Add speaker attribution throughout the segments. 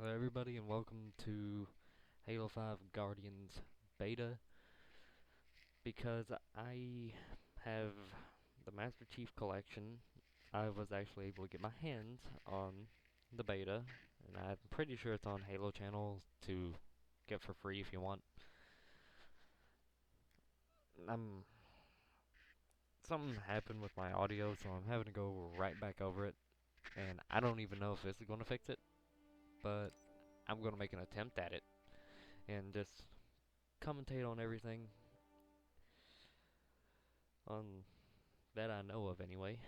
Speaker 1: Hello everybody and welcome to Halo 5 Guardians Beta. Because I have the Master Chief Collection, I was actually able to get my hands on the beta, and I'm pretty sure it's on Halo channel to get for free if you want. Something happened with my audio, so I'm having to go right back over it, and I don't even know if this is going to fix it, but I'm going to make an attempt at it and just commentate on everything on that I know of anyway.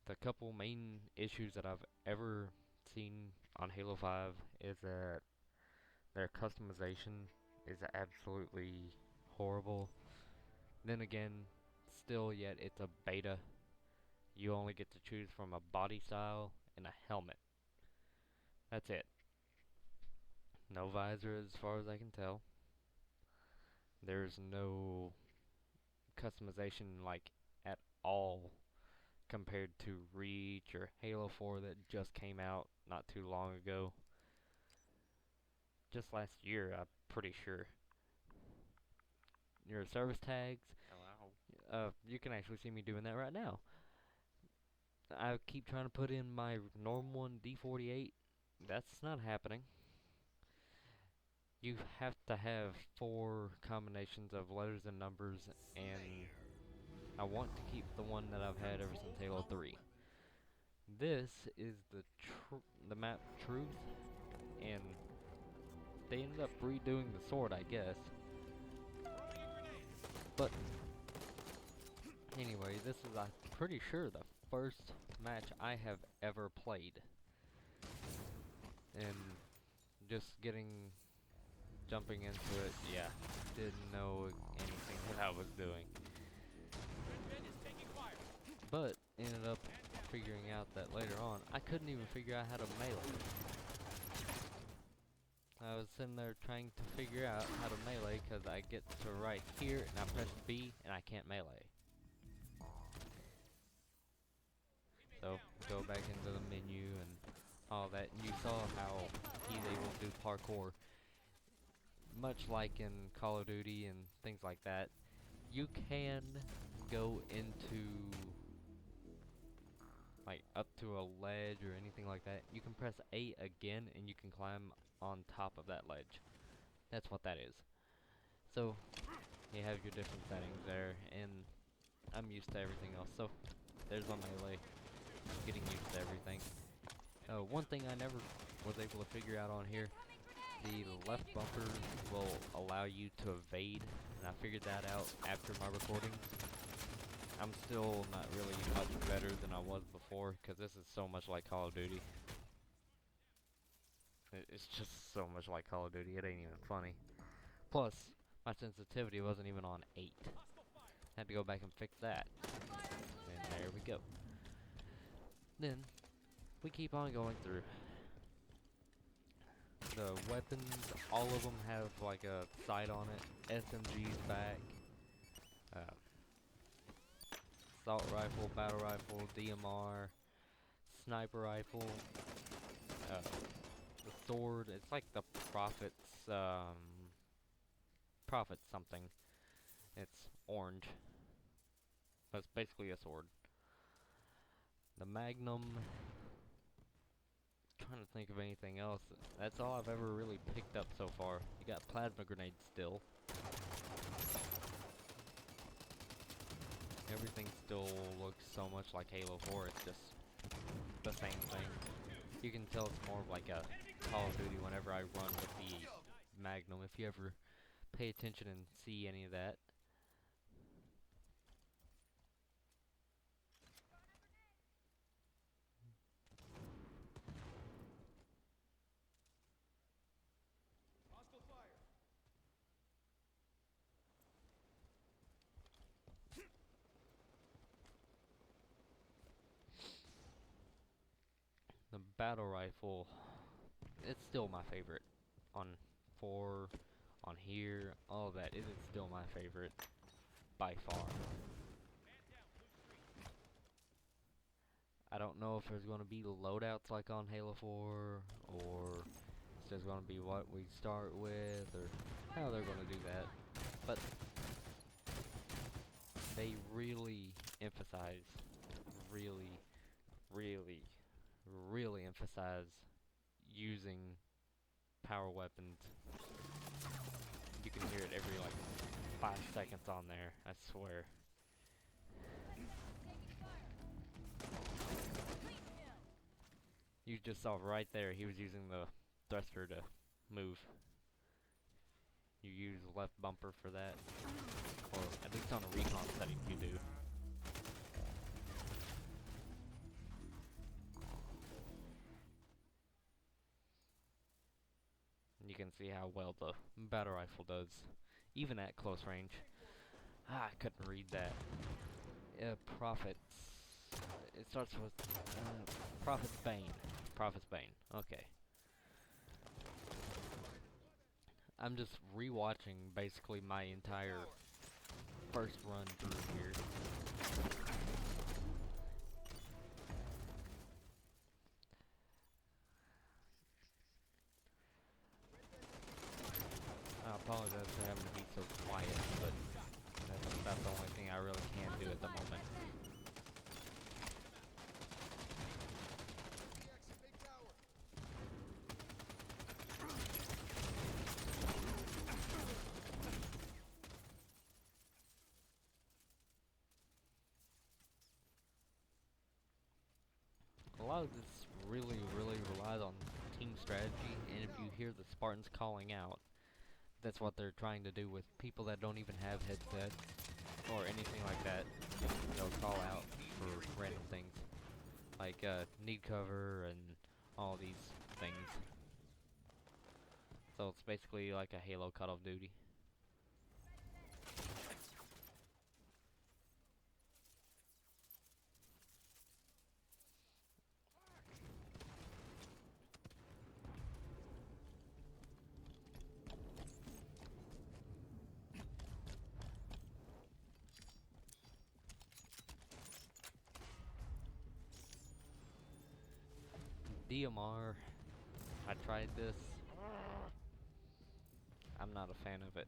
Speaker 1: The couple main issues that I've ever seen on Halo 5 is that their customization is absolutely horrible. Then again, still yet it's a beta. You only get to choose from a body style and a helmet. That's it. No visor as far as I can tell. There's no customization like at all compared to Reach or Halo 4 that just came out not too long ago. Just last year, I'm pretty sure. Your service tags, you can actually see me doing that right now. I keep trying to put in my norm one D48. That's not happening. You have to have 4 combinations of letters and numbers, and I want to keep the one that I've had ever since Halo 3. This is the map Truth, and they ended up redoing the sword, I guess. But anyway, this is, I'm pretty sure, the first match I have ever played. And just jumping into it, yeah, didn't know anything that I was doing. But ended up figuring out that later on, I couldn't even figure out how to melee. I was sitting there trying to figure out how to melee because I get to right here and I press B and I can't melee. So go back into the menu and all that, and you saw how he's able to do parkour. Much like in Call of Duty and things like that, you can go into like up to a ledge or anything like that. You can press A again and you can climb on top of that ledge. That's what that is. So you have your different settings there, and I'm used to everything else. So there's my melee, getting used to everything. One thing I never was able to figure out on here, the left bumper will allow you to evade, and I figured that out after my recording. I'm still not really much better than I was before, because this is so much like Call of Duty. It's just so much like Call of Duty, it ain't even funny. Plus, my sensitivity wasn't even on 8. Had to go back and fix that. And there we go. Then, we keep on going through. The weapons, all of them have like a sight on it. SMG's back. Assault rifle, battle rifle, DMR, sniper rifle. The sword, it's like the Prophet something. It's orange. But it's basically a sword. The Magnum. Trying to think of anything else. That's all I've ever really picked up so far. You got plasma grenades still. Everything still looks so much like Halo 4. It's just the same thing. You can tell it's more of like a Call of Duty whenever I run with the Magnum, if you ever pay attention and see any of that. The battle rifle, it's still my favorite. On 4, on here, all of that, it is still my favorite by far. I don't know if there's going to be loadouts like on Halo 4, or it's just going to be what we start with, or how they're going to do that. But they really emphasize, really, really, really emphasize using power weapons. You can hear it every like 5 seconds on there, I swear. You just saw right there, he was using the thruster to move. You use left bumper for that, or at least on a recon setting you do. And you can see how well the battle rifle does, even at close range. Ah, I couldn't read that. Profits. It starts with Prophet's Bane. Prophet's Bane. Okay. I'm just rewatching basically my entire first run through here. I apologize for having to be so quiet, but that's about the only thing I really can do at the moment. A lot of this really relies on team strategy, and if you hear the Spartans calling out, that's what they're trying to do with people that don't even have headsets or anything like that. They'll call out for random things like need cover and all these things. So it's basically like a Halo Call of Duty. DMR, I tried this. I'm not a fan of it.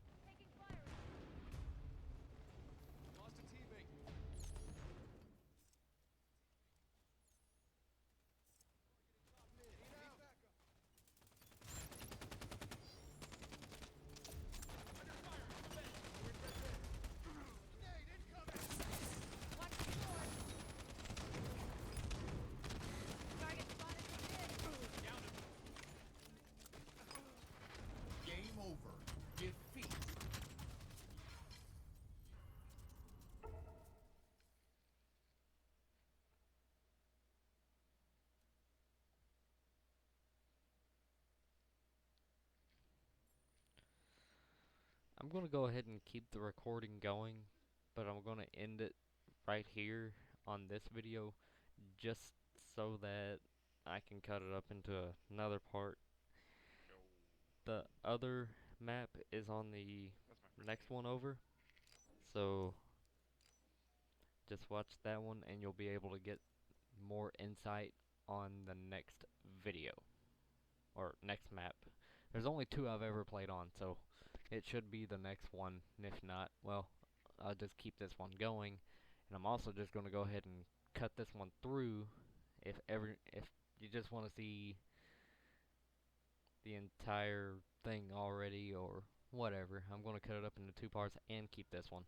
Speaker 1: I'm going to go ahead and keep the recording going, but I'm going to end it right here on this video just so that I can cut it up into another part. The other map is on the next one over, so just watch that one and you'll be able to get more insight on the next video, or next map. There's only two I've ever played on, so it should be the next one, and if not, well, I'll just keep this one going, and I'm also just going to go ahead and cut this one through if you just want to see the entire thing already or whatever. I'm going to cut it up into two parts and keep this one.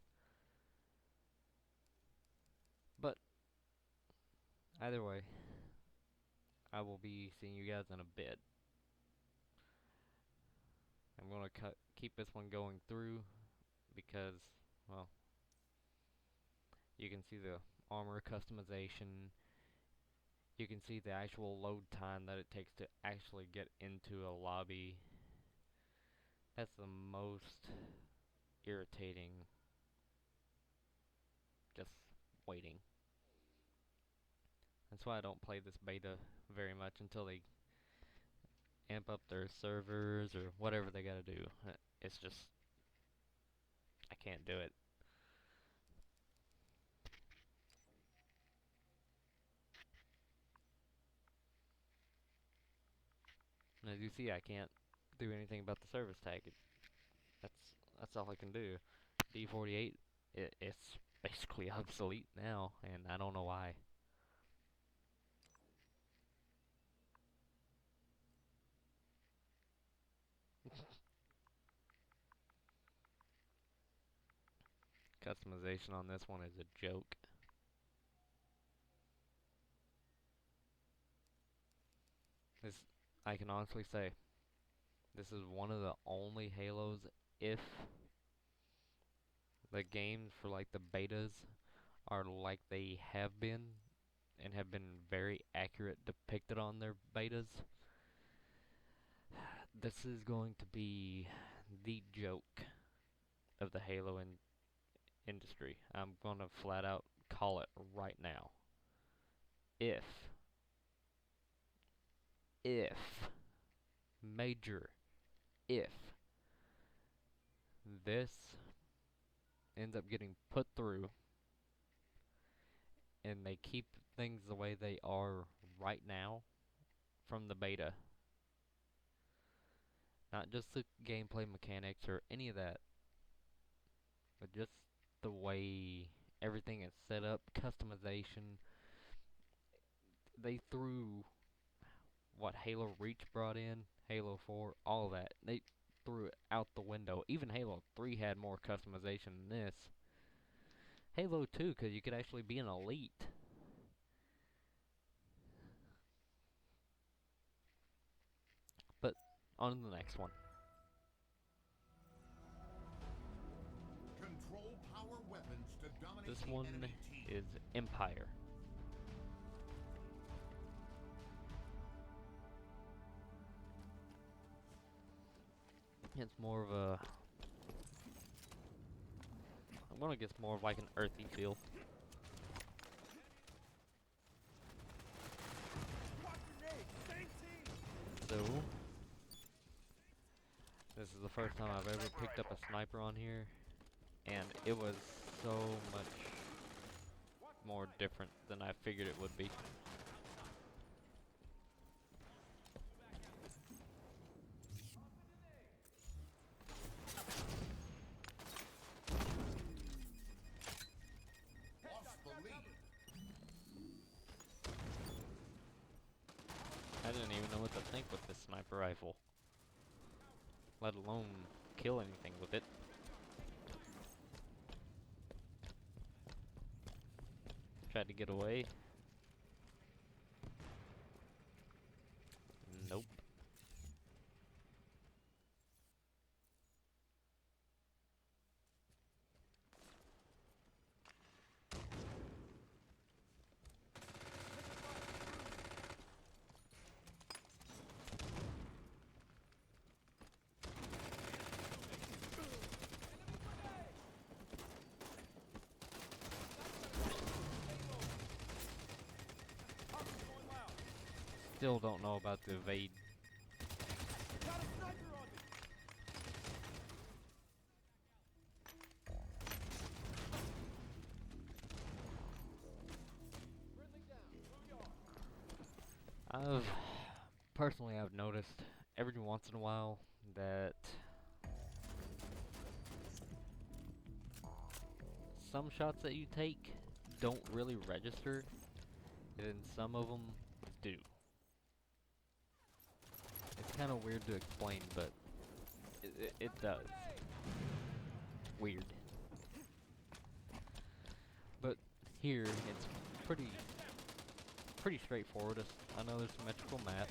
Speaker 1: But either way, I will be seeing you guys in a bit. I'm going to keep this one going through because, well, you can see the armor customization. You can see the actual load time that it takes to actually get into a lobby. That's the most irritating. Just waiting. That's why I don't play this beta very much until they amp up their servers or whatever they gotta do. It's just, I can't do it. And as you see, I can't do anything about the service tag. That's that's all I can do. D48, it's basically obsolete now, and I don't know why. Customization on this one is a joke. This, I can honestly say, this is one of the only Halos, if the games for like the betas are like they have been and have been very accurate depicted on their betas, this is going to be the joke of the Halo industry. I'm gonna flat out call it right now. If if major if this ends up getting put through and they keep things the way they are right now from the beta, not just the gameplay mechanics or any of that, but just the way everything is set up, customization. They threw what Halo Reach brought in, Halo 4, all that. They threw it out the window. Even Halo 3 had more customization than this. Halo 2, because you could actually be an elite. But on to the next one.
Speaker 2: Control power weapons to dominate
Speaker 1: This
Speaker 2: the
Speaker 1: one
Speaker 2: enemy team.
Speaker 1: is Empire. It's more of a, I'm gonna guess more of like an earthy feel. So, this is the first time I've ever picked up a sniper on here, and it was so much more different than I figured it would be.
Speaker 2: Lost the lead.
Speaker 1: I didn't even know what to think with this sniper rifle, let alone kill anything with it. Tried to get away. Nope. Still don't know about the evade. I've personally I've noticed every once in a while that some shots that you take don't really register, and some of them do. It's kind of weird to explain, but it does. Weird. But here, it's pretty straightforward. It's another symmetrical map.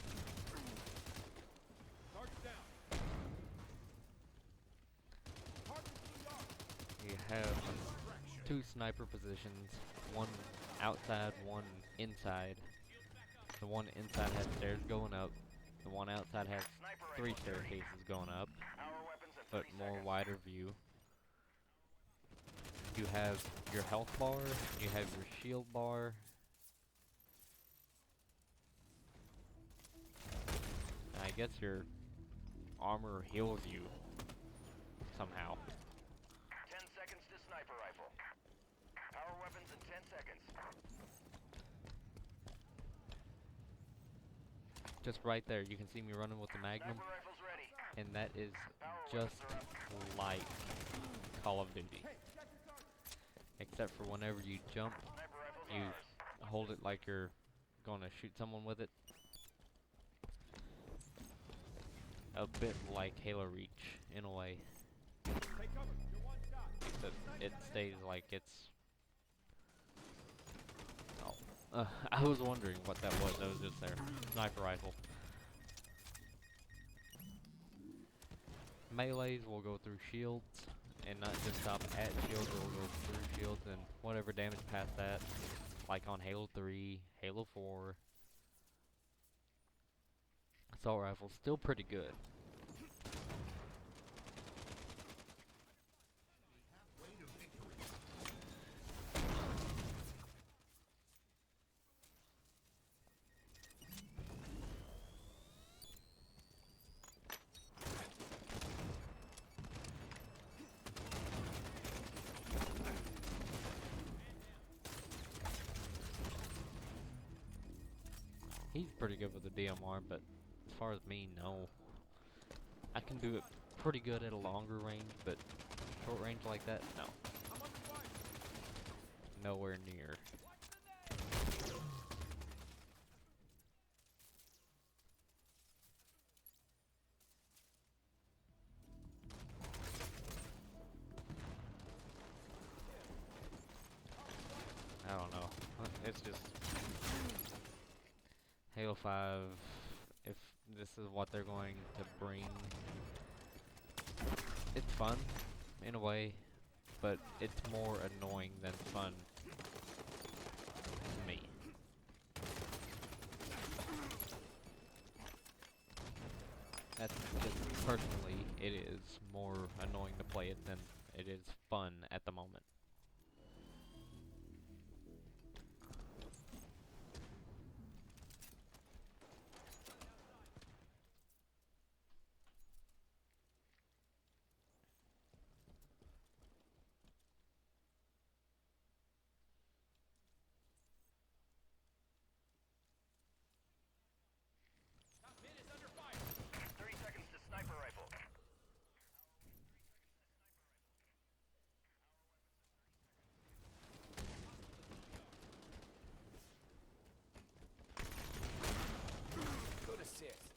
Speaker 1: You have two sniper positions, one outside, one inside. The one inside has stairs going up. The one outside has three staircases going up, but more wider view. You have your health bar, you have your shield bar. And I guess your armor heals you somehow.
Speaker 3: 10 seconds to sniper rifle. Power weapons in 10 seconds.
Speaker 1: Just right there, you can see me running with the Magnum,
Speaker 3: Sniper rifles ready.
Speaker 1: and that is
Speaker 3: Power
Speaker 1: just
Speaker 3: weapons are up.
Speaker 1: like Call of Duty. Except for whenever you jump,
Speaker 3: Sniper rifles
Speaker 1: you
Speaker 3: ours.
Speaker 1: hold it like you're gonna shoot someone with it. A bit like Halo Reach, in a way. Except it stays like it's... Oh. I was wondering what that was. That was just their sniper rifle. Melees will go through shields, and not just stop at shields, it will go through shields, and whatever damage past that, like on Halo 3, Halo 4. Assault rifle's still pretty good.
Speaker 2: Halfway to victory.
Speaker 1: He's pretty good with the DMR, but as far as me, no. I can do it pretty good at a longer range, but short range like that, no. Nowhere near. I don't know. It's just Halo 5. If this is what they're going to bring, it's fun in a way, but it's more annoying than fun to me. That's just personally, it is more annoying to play it than it is fun at the moment.
Speaker 3: Top mid is under fire. 30 seconds to sniper rifle. Good assist.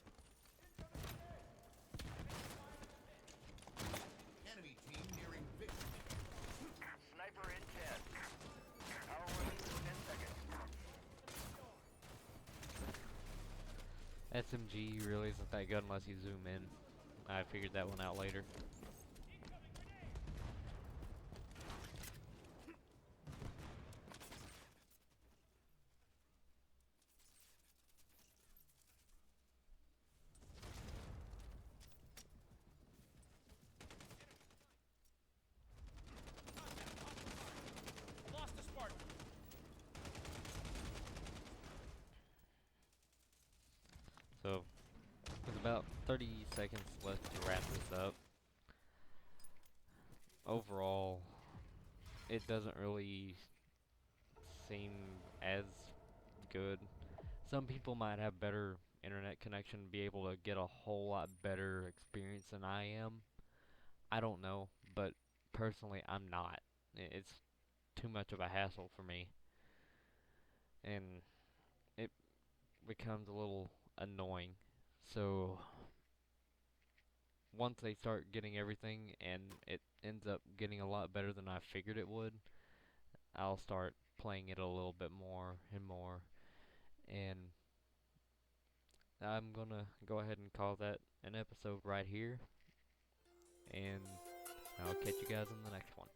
Speaker 2: Enemy team nearing victory.
Speaker 3: Sniper in 10. Power weapons in 10 seconds.
Speaker 1: SMG really isn't that good unless you zoom in. I figured that one out later.
Speaker 3: Lost the Spartan.
Speaker 1: So, there's about 30 seconds left to wrap this up. Overall, it doesn't really seem as good. Some people might have better internet connection, be able to get a whole lot better experience than I am. I don't know, but personally, I'm not. It's too much of a hassle for me, and it becomes a little annoying. So, once they start getting everything and it ends up getting a lot better than I figured it would, I'll start playing it a little bit more and more. And I'm gonna go ahead and call that an episode right here. And I'll catch you guys in the next one.